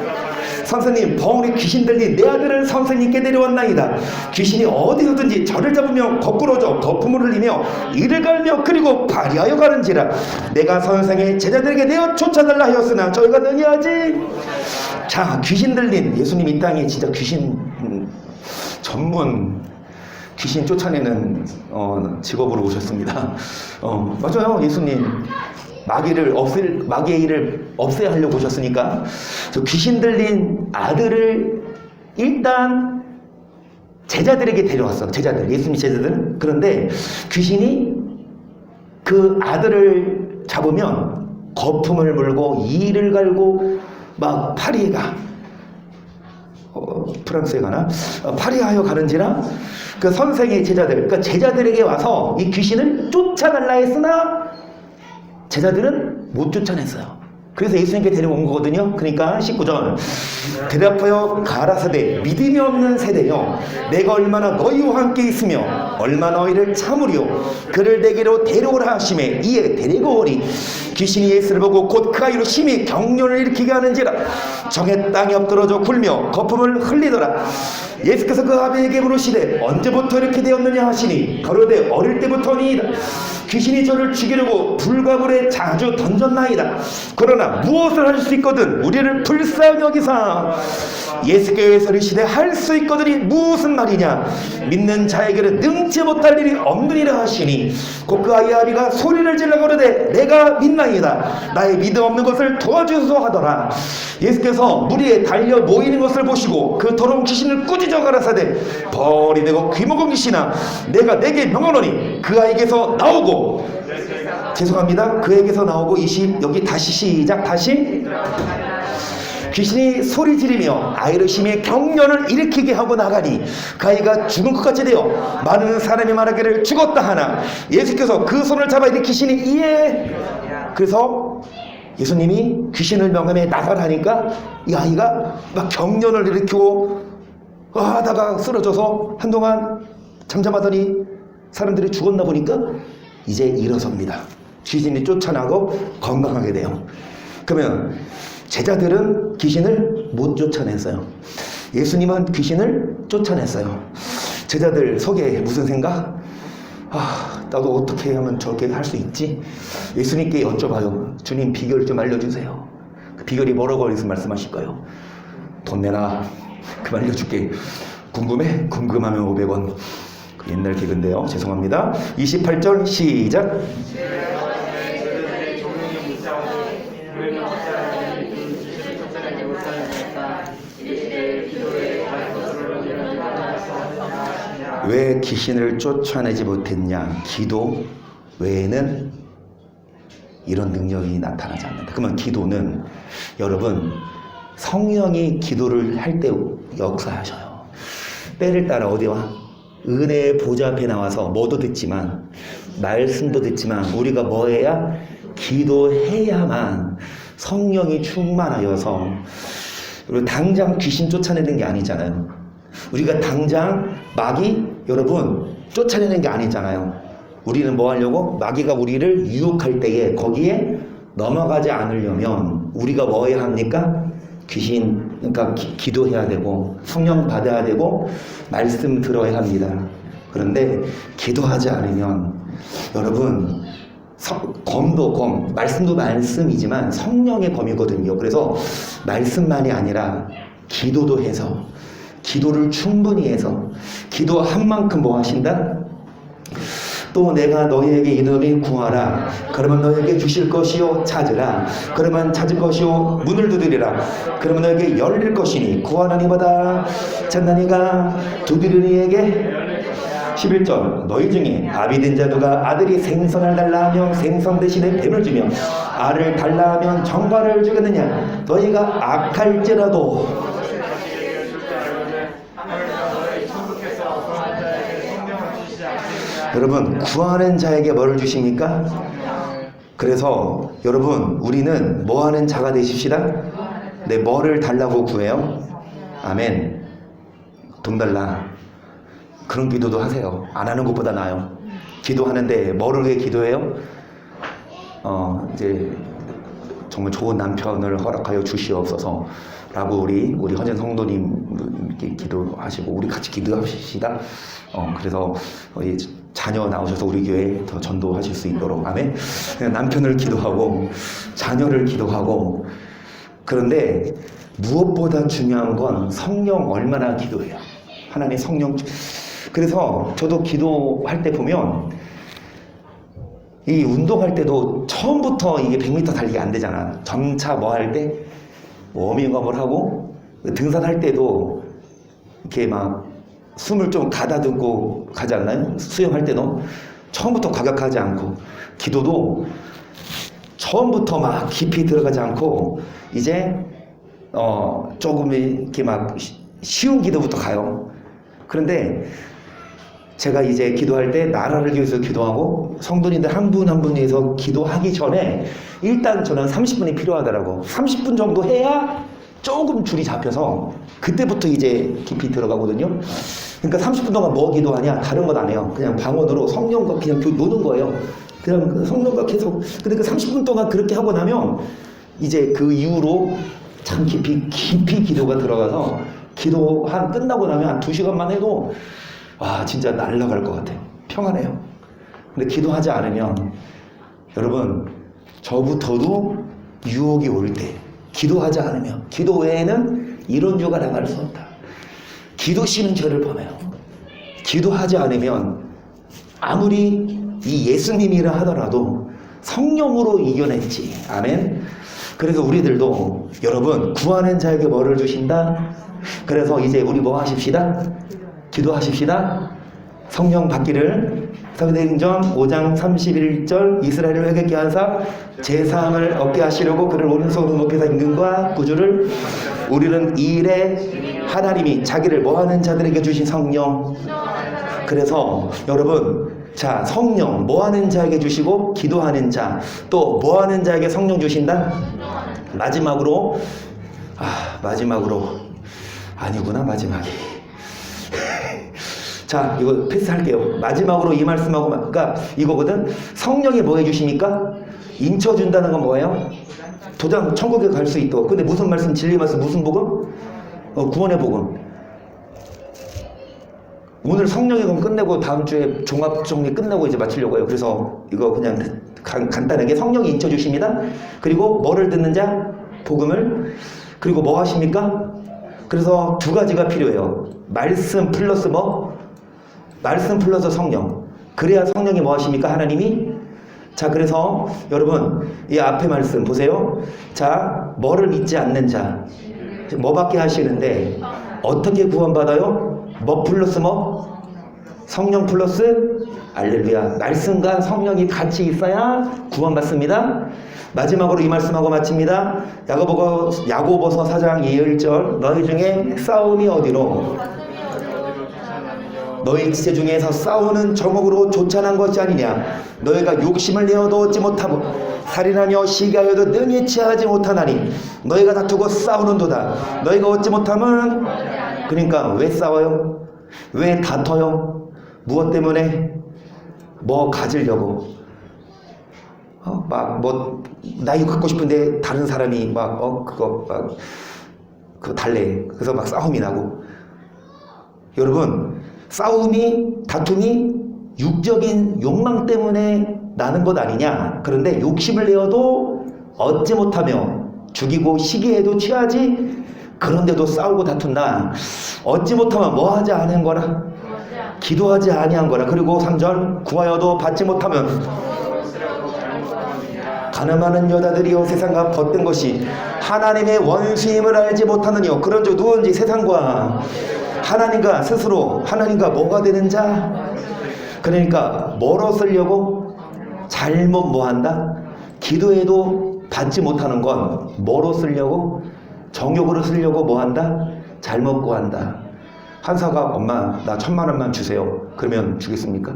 선생님 벙어리 귀신 들린 내 아들을 선생님께 데려왔나이다. 귀신이 어디서든지 저를 잡으며 거꾸러져 거품을 흘리며 이를 갈며 그리고 발휘하여 가는지라. 내가 선생의 제자들에게 내어 쫓아달라 하였으나 저희가 능히하지. 자 귀신 들린 예수님 이 땅에 진짜 귀신 전문 귀신 쫓아내는 직업으로 오셨습니다. 맞아요. 예수님 마귀의 일을 없애야 하려고 오셨으니까 저 귀신 들린 아들을 일단 제자들에게 데려왔어. 제자들, 예수님 제자들. 그런데 귀신이 그 아들을 잡으면 거품을 물고 이를 갈고 막 파리가 프랑스에 가나? 파리하여 가는지라. 그 선생의 제자들, 그러니까 제자들에게 와서 이 귀신을 쫓아달라 했으나 제자들은 못 쫓아냈어요. 그래서 예수님께 데려온 거거든요. 그러니까 19절 대답하여 가라사대 믿음이 없는 세대여 내가 얼마나 너희와 함께 있으며 얼마나 너희를 참으리요 그를 내게로 데려오라 하심에 이에 데리고 오니 귀신이 예수를 보고 곧 그 아이로 심히 경련을 일으키게 하는지라 정의 땅에 엎드러져 굴며 거품을 흘리더라. 예수께서 그 아비에게 물으시되 언제부터 이렇게 되었느냐 하시니 가로되 어릴 때부터니이다. 귀신이 저를 죽이려고 불과 물에 자주 던졌나이다. 그러나 무엇을 할 수 있거든 우리를 불쌍히 여기사 예수께서 이르시되 할 수 있거든이 무슨 말이냐 믿는 자에게는 능치 못할 일이 없느니라 하시니 곧 그 아이의 아비가 소리를 질러 가로되 내가 믿나이다. 나의 믿음 없는 것을 도와주소서 하더라. 예수께서 물 위에 달려 모이는 것을 보시고 그 더러운 귀신을 꾸짖어 가라사대 벌이 되고 귀먹은 귀신아 내가 내게 명하노니 그 아이에게서 나오고 죄송합니다. 그에게서 나오고 여기 다시 시작 다시 귀신이 소리 지르며 아이를 심히 경련을 일으키게 하고 나가니 그 아이가 죽은 것 같이 되어 많은 사람이 말하기를 죽었다 하나 예수께서 그 손을 잡아 일으키시니 이에 그래서 예수님이 귀신을 명함에 나가라니까 이 아이가 막 경련을 일으키고 하다가 쓰러져서 한동안 잠잠하더니 사람들이 죽었나 보니까 이제 일어섭니다. 귀신이 쫓아나고 건강하게 돼요. 그러면 제자들은 귀신을 못 쫓아냈어요. 예수님은 귀신을 쫓아냈어요. 제자들 속에 무슨 생각? 나도 어떻게 하면 저렇게 할 수 있지? 예수님께 여쭤봐요. 주님 비결 좀 알려주세요. 그 비결이 뭐라고 해서 말씀하실까요? 돈 내놔. 그럼 알려줄게. 궁금해? 궁금하면 500원. 그 옛날 개그인데요. 죄송합니다. 28절 시작. 왜 귀신을 쫓아내지 못했냐? 기도 외에는 이런 능력이 나타나지 않는다. 그러면 기도는 여러분 성령이 기도를 할 때 역사하셔요. 때를 따라 어디와? 은혜의 보좌 앞에 나와서 뭐도 듣지만 말씀도 듣지만 우리가 뭐 해야? 기도해야만 성령이 충만하여서 그리고 당장 귀신 쫓아내는 게 아니잖아요. 우리가 당장 마귀 여러분 쫓아내는 게 아니잖아요. 우리는 뭐 하려고? 마귀가 우리를 유혹할 때에 거기에 넘어가지 않으려면 우리가 뭐 해야 합니까? 귀신 그러니까 기도해야 되고 성령 받아야 되고 말씀 들어야 합니다. 그런데 기도하지 않으면 여러분 검도 검, 말씀도 말씀이지만 성령의 검이거든요. 그래서 말씀만이 아니라 기도도 해서 기도를 충분히 해서 기도한 만큼 뭐 하신다? 또 내가 너희에게 이르노니 구하라. 그러면 너희에게 주실 것이요 찾으라. 그러면 찾을 것이요 문을 두드리라. 그러면 너희에게 열릴 것이니 구하는 이마다 찾는 이가 두드리는 이에게 11절 너희 중에 아비된 자 누가 아들이 생선을 달라 하면 생선 대신에 뱀을 주며 알을 달라 하면 정갈을 주겠느냐? 너희가 악할지라도 여러분 구하는 자에게 뭐를 주십니까? 그래서 여러분 우리는 뭐하는 자가 되십시다. 네, 뭐를 달라고 구해요? 아멘. 돈 달라. 그런 기도도 하세요. 안 하는 것보다 나아요. 기도하는데 뭐를 위해 기도해요? 이제 정말 좋은 남편을 허락하여 주시옵소서 라고 우리 헌전 성도님 이렇게 기도하시고 우리 같이 기도합시다. 그래서 자녀 나오셔서 우리 교회에 더 전도하실 수 있도록 아멘. 남편을 기도하고 자녀를 기도하고 그런데 무엇보다 중요한 건 성령 얼마나 기도해요. 하나님 성령. 그래서 저도 기도할 때 보면 이 운동할 때도 처음부터 이게 100m 달리기 안 되잖아. 점차 뭐 할 때 워밍업을 하고 등산할 때도 이렇게 막 숨을 좀 가다듬고 가지 않나요? 수영할 때도 처음부터 과격하지 않고 기도도 처음부터 막 깊이 들어가지 않고 이제 조금 이렇게 막 쉬운 기도부터 가요. 그런데 제가 이제 기도할 때 나라를 위해서 기도하고 성도님들 한 분 한 분 위해서 기도하기 전에 일단 저는 30분이 필요하더라고. 30분 정도 해야 조금 줄이 잡혀서 그때부터 이제 깊이 들어가거든요. 그러니까 30분 동안 뭐 기도하냐? 다른 건 안 해요. 그냥 방언으로 성령과 그냥 노는 거예요. 그냥 그 성령과 계속. 근데 그 30분 동안 그렇게 하고 나면 이제 그 이후로 참 깊이 기도가 들어가서 기도 끝나고 나면 한 2시간만 해도 와 진짜 날아갈 것 같아요. 평안해요. 근데 기도하지 않으면 여러분 저부터도 유혹이 올 때 기도하지 않으면 기도 외에는 이런 유가 나갈 수 없다. 기도 쉬는 죄를 범해요. 기도하지 않으면 아무리 이 예수님이라 하더라도 성령으로 이겨냈지. 아멘. 그래서 우리들도 여러분 구하는 자에게 뭐를 주신다? 그래서 이제 우리 뭐 하십시다? 기도하십시다. 성령 받기를. 사도행전 5장 31절 이스라엘을 회개케 하사 제사함을 얻게 하시려고 그를 오른손으로 높이사 임금과 구주를 우리는 이 일에 하나님이 자기를 뭐하는 자들에게 주신 성령. 그래서 여러분 자 성령 뭐하는 자에게 주시고 기도하는 자 또 뭐하는 자에게 성령 주신다. 마지막으로 아니구나 마지막이 자 이거 패스할게요. 마지막으로 이 말씀하고 그러니까 이거거든. 성령이 뭐 해주십니까? 인쳐준다는 건 뭐예요? 도장 천국에 갈 수 있도록. 근데 무슨 말씀? 진리 말씀 무슨 복음? 구원의 복음. 오늘 성령의 건 끝내고 다음 주에 종합 정리 끝내고 이제 마치려고 해요. 그래서 이거 그냥 간단하게 성령이 인쳐주십니다. 그리고 뭐를 듣는 자? 복음을. 그리고 뭐 하십니까? 그래서 두 가지가 필요해요. 말씀 플러스 뭐? 말씀 플러스 성령. 그래야 성령이 뭐 하십니까? 하나님이. 자 그래서 여러분 이 앞에 말씀 보세요. 자 뭐를 믿지 않는 자 뭐밖에 하시는데 어떻게 구원받아요? 뭐 플러스 뭐? 성령 플러스 알렐루야. 말씀과 성령이 같이 있어야 구원받습니다. 마지막으로 이 말씀하고 마칩니다. 야고보서 4장 2절 너희 중에 싸움이 어디로? 너희 지체 중에서 싸우는 정욕으로 조찬한 것이 아니냐. 너희가 욕심을 내어도 얻지 못하고 살인하며 시기하여도 능히 취하지 못하나니 너희가 다투고 싸우는도다. 너희가 얻지 못함은 그러니까 왜 싸워요? 왜 다퉈요? 무엇 때문에? 뭐 가지려고 막 나 이거 갖고 싶은데 다른 사람이 그거 달래. 그래서 막 싸움이 나고. 여러분 다툼이 육적인 욕망 때문에 나는 것 아니냐. 그런데 욕심을 내어도 얻지 못하며 죽이고 시기해도 취하지. 그런데도 싸우고 다툰다. 얻지 못하면 뭐 하지 않은 거라? 기도하지 아니한 거라. 그리고 3절 구하여도 받지 못하면 가늠하는 여자들이여 세상과 벗된 것이 하나님의 원수임을 알지 못하느니요. 그런즉 누군지 세상과 하나님과 스스로 하나님과 뭐가 되는 자. 그러니까 뭐로 쓰려고? 잘못 뭐한다? 기도해도 받지 못하는 건 뭐로 쓰려고? 정욕으로 쓰려고 뭐한다? 잘못 구한다. 한사가 엄마 나 1,000만 원만 주세요. 그러면 주겠습니까?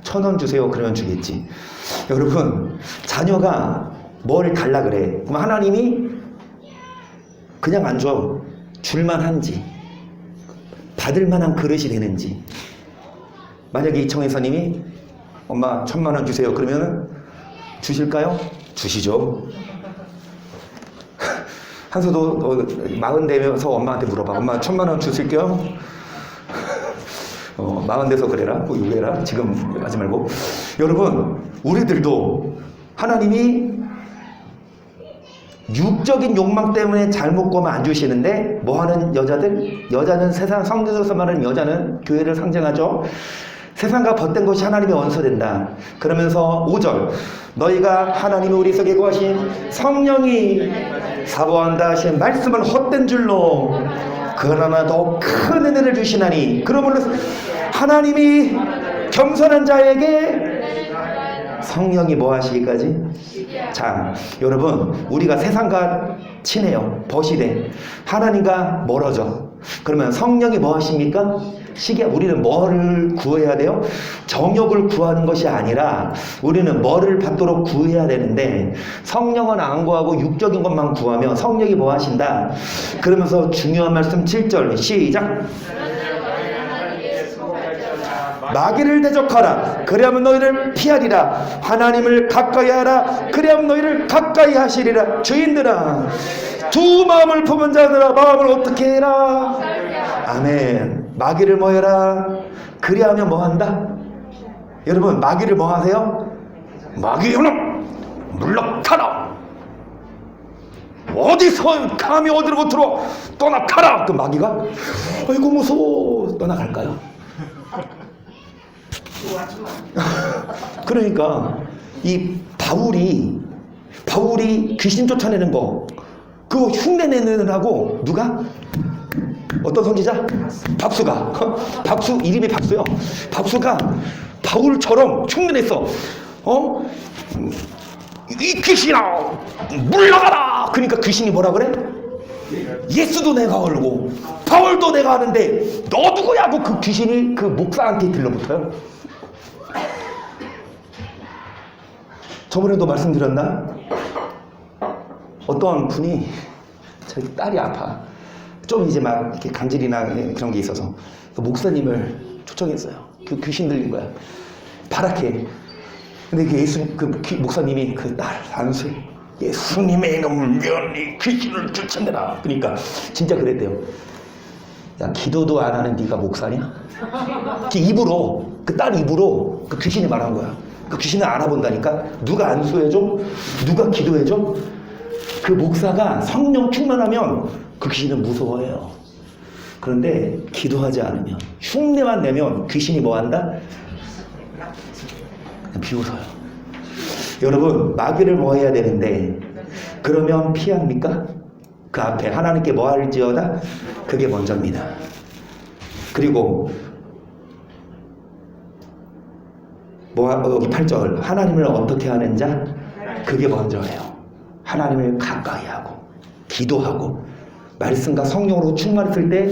1,000원 주세요. 그러면 주겠지. 여러분 자녀가 뭘 달라 그래. 그럼 하나님이 그냥 안 줘. 줄만 한지 받을 만한 그릇이 되는지. 만약에 이청혜사님이 엄마 1,000만 원 주세요. 그러면 주실까요? 주시죠. 한서도 40 되면서 엄마한테 물어봐. 엄마 1,000만 원 주실게요. 40 돼서 그래라. 유래라. 지금 하지 말고. 여러분 우리들도 하나님이 육적인 욕망 때문에 잘못 구하면 안 주시는데 뭐하는 여자들? 여자는 세상 성경에서 말하는 여자는 교회를 상징하죠. 세상과 벗된 것이 하나님의 원수된다. 그러면서 5절 너희가 하나님이 우리 속에 거하신 성령이 사모한다 하신 말씀은 헛된 줄로 그러나 더 큰 은혜를 주시나니. 그러므로 하나님이 겸손한 자에게 성령이 뭐 하시기까지? 자 여러분 우리가 세상과 친해요. 벗이 돼. 하나님과 멀어져. 그러면 성령이 뭐 하십니까? 우리는 뭐를 구해야 돼요? 정욕을 구하는 것이 아니라 우리는 뭐를 받도록 구해야 되는데, 성령은 안 구하고 육적인 것만 구하면 성령이 뭐 하신다? 그러면서 중요한 말씀 7절 시작. 마귀를 대적하라. 그리하면 너희를 피하리라. 하나님을 가까이 하라. 그리하면 너희를 가까이 하시리라. 주인들아, 두 마음을 품은 자들아, 마음을 어떻게 해라? 아멘. 마귀를 뭐 해라? 그리하면 뭐 한다? 여러분, 마귀를 뭐 하세요? 마귀는 물러가라. 어디서 감히 어디로 들어 떠나가라. 그 마귀가 아이고 무서워 떠나갈까요? 그러니까 이 바울이 귀신 쫓아내는 거 그거 흉내내느라고 누가? 어떤 선지자? 박수가 박수 이름이 박수요. 박수가 바울처럼 흉내냈어. 이 귀신아 물러가라. 그러니까 귀신이 뭐라 그래? 예수도 내가 알고 바울도 내가 아는데 너 누구야? 하고 그 귀신이 그 목사한테 들러붙어요. 저번에도 말씀드렸나? 어떤 분이 저희 딸이 아파. 좀 이제 막 이렇게 간질이나 그런 게 있어서 목사님을 초청했어요. 그 귀신 들린 거야. 파랗게. 근데 그 목사님이 그 딸 안수 예수님의 이름을 명하니 귀신을 쫓아내라. 그러니까 진짜 그랬대요. 야, 기도도 안 하는 네가 목사냐? 그 딸 입으로 그 귀신이 말한 거야. 그 귀신을 알아본다니까. 누가 안수해줘? 누가 기도해줘? 그 목사가 성령 충만하면 그 귀신은 무서워해요. 그런데 기도하지 않으면, 흉내만 내면 귀신이 뭐한다? 그냥 비웃어요. 여러분, 마귀를 뭐 해야 되는데 그러면 피합니까? 그 앞에 하나님께 뭐 할지어다? 그게 먼저입니다. 그리고 여기 8절 하나님을 어떻게 하는 자? 그게 먼저예요. 하나님을 가까이 하고 기도하고 말씀과 성령으로 충만했을 때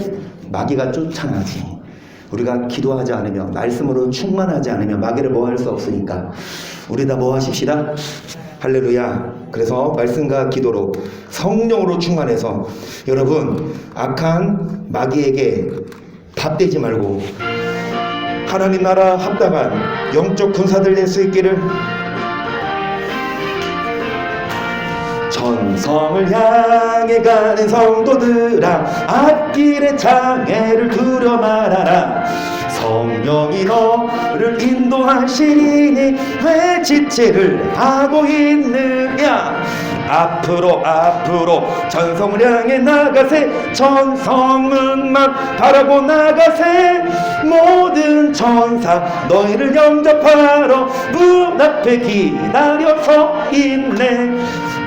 마귀가 쫓아나지. 우리가 기도하지 않으면, 말씀으로 충만하지 않으면 마귀를 뭐 할 수 없으니까 우리 다 뭐 하십시다? 할렐루야. 그래서 말씀과 기도로 성령으로 충만해서 여러분 악한 마귀에게 밥되지 말고 하나님 나라 합당한 영적 군사들 될 수 있기를. 전성을 향해 가는 성도들아, 앞길의 장애를 두려 말아라. 성령이 너를 인도하시리니 왜 지체를 하고 있느냐. 앞으로 전성을 향해 나가세. 전성문만 바라고 나가세. 모든 천사 너희를 영접하러 문 앞에 기다려서 있네.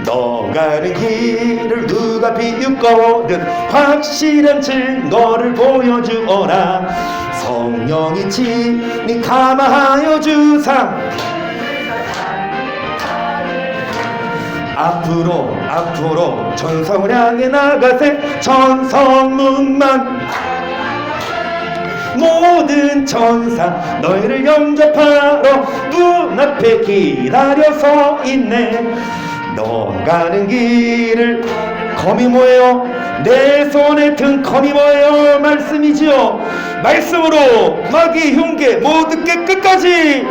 너 가는 길을 누가 비웃거든 확실한 증거를 보여주어라. 성령이 친히 감화하여 주사. 앞으로 전성을 향해 나가세. 전성문만 모든 천사 너희를 영접하러 문 앞에 기다려서 있네. 너 가는 길을 검이 뭐예요? 내 손에 든 검이 뭐예요? 말씀이지요. 말씀으로 마귀 흉계 모두께 끝까지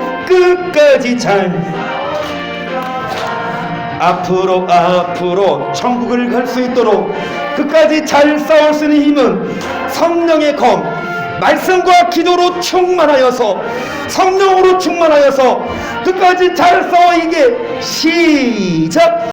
잘 앞으로 천국을 갈 수 있도록 끝까지 잘 싸울 수 있는 힘은 성령의 검, 말씀과 기도로 충만하여서, 성령으로 충만하여서 끝까지 잘 싸워 이게 시작.